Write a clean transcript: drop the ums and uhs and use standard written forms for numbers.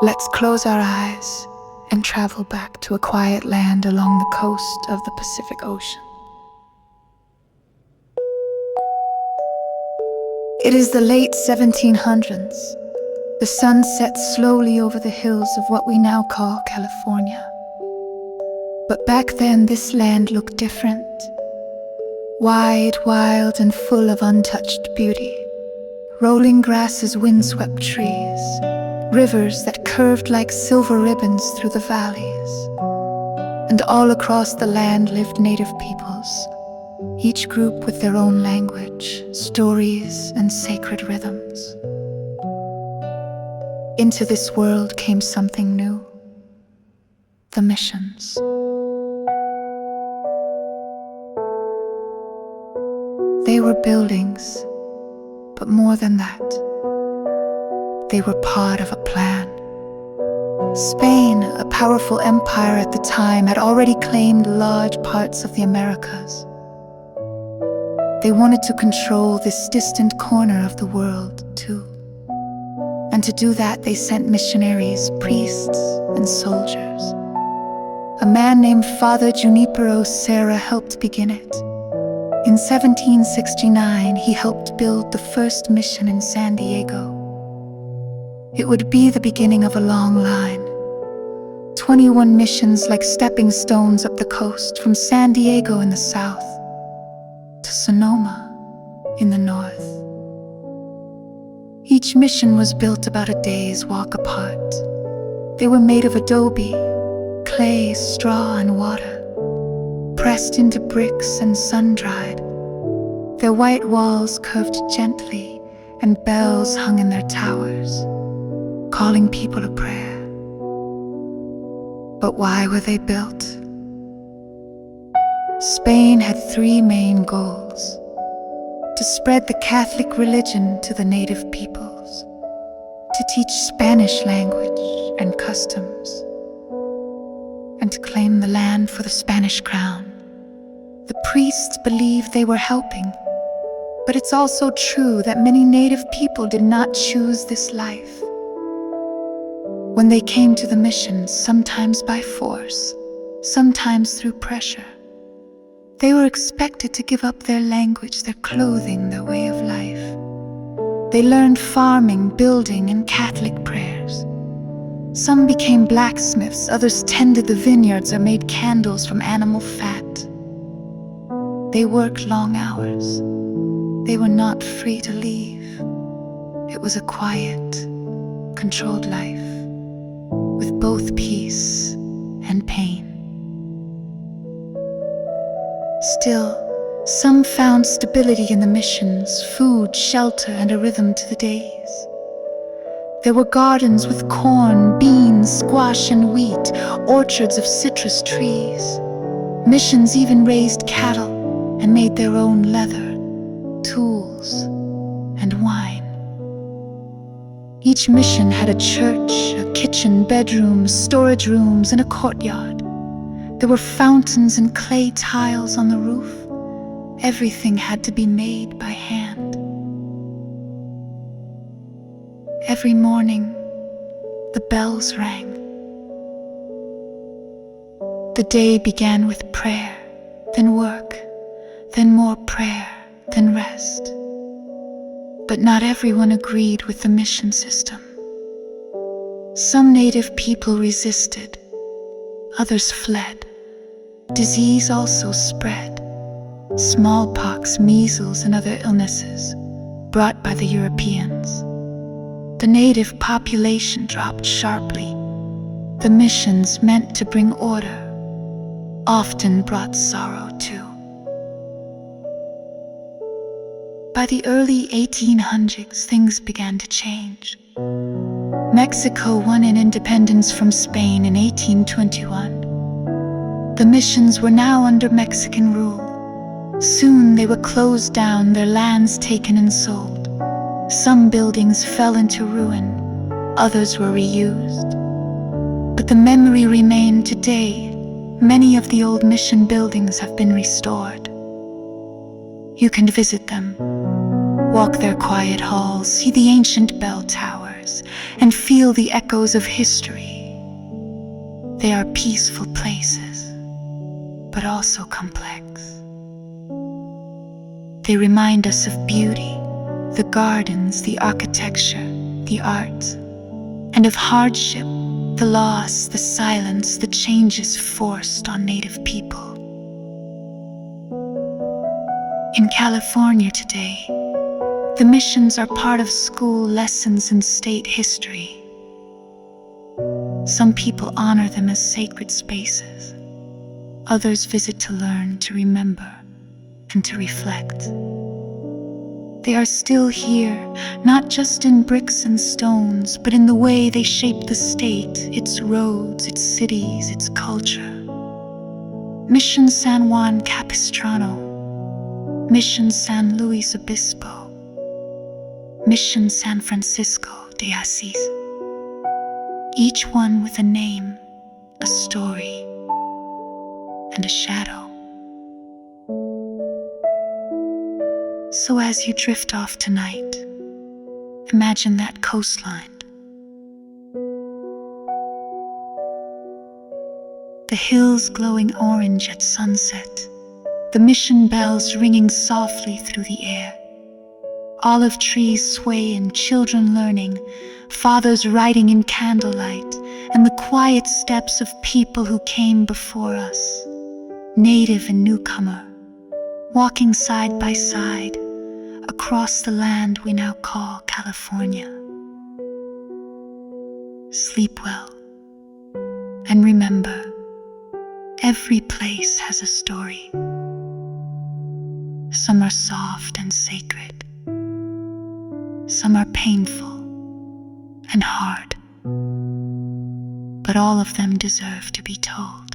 Let's close our eyes and travel back to a quiet land along the coast of the Pacific Ocean. It is the late 1700s. The sun sets slowly over the hills of what we now call California. But back then, this land looked different. Wide, wild, and full of untouched beauty. Rolling grasses, windswept trees, rivers that curved like silver ribbons through the valleys. And all across the land lived native peoples, each group with their own language, stories, and sacred rhythms. Into this world came something new: the missions. They were buildings, but more than that, they were part of a plan. Spain, a powerful empire at the time, had already claimed large parts of the Americas. They wanted to control this distant corner of the world, too. And to do that, they sent missionaries, priests, and soldiers. A man named Father Junipero Serra helped begin it. In 1769, he helped build the first mission in San Diego. It would be the beginning of a long line. 21 missions like stepping stones up the coast, from San Diego in the south to Sonoma in the north. Each mission was built about a day's walk apart. They were made of adobe, clay, straw, and water, pressed into bricks and sun-dried. Their white walls curved gently, and bells hung in their towers, calling people to prayer. But why were they built? Spain had three main goals: to spread the Catholic religion to the native peoples, to teach Spanish language and customs, and to claim the land for the Spanish crown. The priests believed they were helping, but it's also true that many native people did not choose this life. When they came to the missions, sometimes by force, sometimes through pressure, they were expected to give up their language, their clothing, their way of life. They learned farming, building, and Catholic prayers. Some became blacksmiths, others tended the vineyards or made candles from animal fat. They worked long hours. They were not free to leave. It was a quiet, controlled life, with both peace and pain. Still, some found stability in the missions, food, shelter, and a rhythm to the days. There were gardens with corn, beans, squash, and wheat, orchards of citrus trees. Missions even raised cattle and made their own leather, tools, and wine. Each mission had a church, a kitchen, bedrooms, storage rooms, and a courtyard. There were fountains and clay tiles on the roof. Everything had to be made by hand. Every morning, the bells rang. The day began with prayer, then work, then more prayer, then rest. But not everyone agreed with the mission system. Some native people resisted, others fled. Disease also spread: smallpox, measles, and other illnesses brought by the Europeans. The native population dropped sharply. The missions, meant to bring order, often brought sorrow too. By the early 1800s, things began to change. Mexico won an independence from Spain in 1821. The missions were now under Mexican rule. Soon they were closed down, their lands taken and sold. Some buildings fell into ruin, others were reused. But the memory remained today. Many of the old mission buildings have been restored. You can visit them, walk their quiet halls, see the ancient bell towers, and feel the echoes of history. They are peaceful places, but also complex. They remind us of beauty, the gardens, the architecture, the art, and of hardship, the loss, the silence, the changes forced on Native people. In California today, the missions are part of school lessons in state history. Some people honor them as sacred spaces. Others visit to learn, to remember, and to reflect. They are still here, not just in bricks and stones, but in the way they shape the state, its roads, its cities, its culture. Mission San Juan Capistrano, Mission San Luis Obispo, Mission San Francisco de Asís. Each one with a name, a story, and a shadow. So as you drift off tonight, imagine that coastline. The hills glowing orange at sunset, the mission bells ringing softly through the air. Olive trees swaying, children learning, fathers writing in candlelight, and the quiet steps of people who came before us, native and newcomer, walking side by side across the land we now call California. Sleep well, and remember, every place has a story. Some are soft and sacred. Some are painful and hard, but all of them deserve to be told.